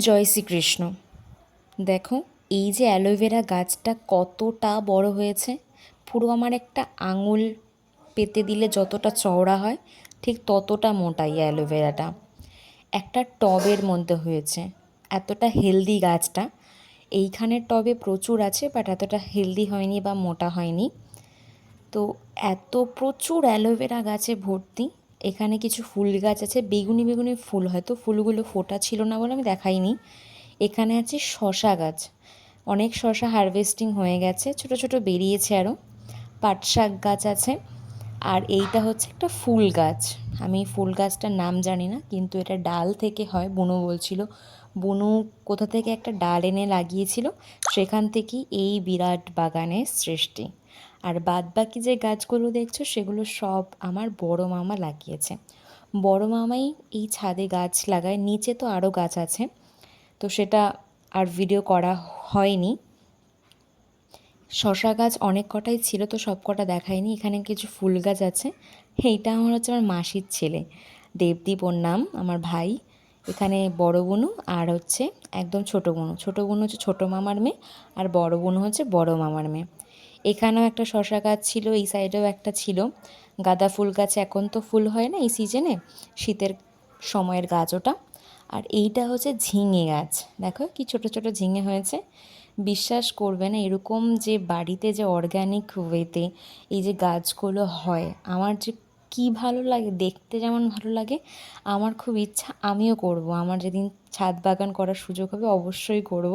জয় শ্রীকৃষ্ণ। দেখো, এই যে অ্যালোভেরা গাছটা কতটা বড় হয়েছে, পুরো আমার একটা আঙুল পেতে দিলে যতটা চওড়া হয় ঠিক ততটা মোটা এই অ্যালোভেরাটা। একটা টবের মধ্যে হয়েছে। এতটা হেলদি গাছটা এইখানের টবে প্রচুর আছে, বাট এতটা হেলদি হয়নি বা মোটা হয়নি। তো এত প্রচুর অ্যালোভেরা গাছে ভর্তি। এখানে কিছু ফুল গাছ আছে, বেগুনি বেগুনি ফুল, হয়তো ফুলগুলো ফোটা ছিল না বলে আমি দেখাইনি। এখানে আছে শশা গাছ, অনেক শশা হারভেস্টিং হয়ে গেছে, ছোট ছোট বেরিয়েছে আরও। পাট শাক গাছ আছে। আর এইটা হচ্ছে একটা ফুল গাছ। আমি ফুল গাছটার নাম জানি না, কিন্তু এটা ডাল থেকে হয়, বুনু বলছিল। বুনু কোথা থেকে একটা ডাল এনে লাগিয়েছিল, সেখান থেকেই এই বিরাট বাগানের সৃষ্টি। আর বাদ বাকি যে গাছগুলো দেখছো সেগুলো সব আমার বড় মামা লাগিয়েছে। বড় মামাই এই ছাদে গাছ লাগায়, নিচে তো আরও গাছ আছে, তো সেটা আর ভিডিও করা হয়নি। শশা গাছ অনেক কটাই ছিল, তো সব কটা দেখায়নি। এখানে কিছু ফুল গাছ আছে। এইটা আমার হচ্ছে আমার মাসির ছেলে, দেবদীপ ওর নাম, আমার ভাই। এখানে বড় বুনু আর হচ্ছে একদম ছোটো বুনু। ছোটো বুনু হচ্ছে ছোটো মামার মেয়ে, আর বড় বুনু হচ্ছে বড় মামার মেয়ে। এখানেও একটা শশা গাছ ছিল, এই সাইডেও একটা ছিল। গাঁদা ফুল গাছ এখন তো ফুল হয় না এই সিজনে, শীতের সময়ের গাছ ওটা। আর এইটা হচ্ছে ঝিঙে গাছ, দেখো কি ছোট ছোট ঝিঙে হয়েছে। বিশ্বাস করবে না, এরকম যে বাড়িতে যে অর্গ্যানিক ওয়েতে এই যে গাছগুলো হয়, আমার যে কী ভালো লাগে, দেখতে যেমন ভালো লাগে, আমার খুব ইচ্ছা আমিও করব। আমার যেদিন ছাদ বাগান করার সুযোগ হবে অবশ্যই করব।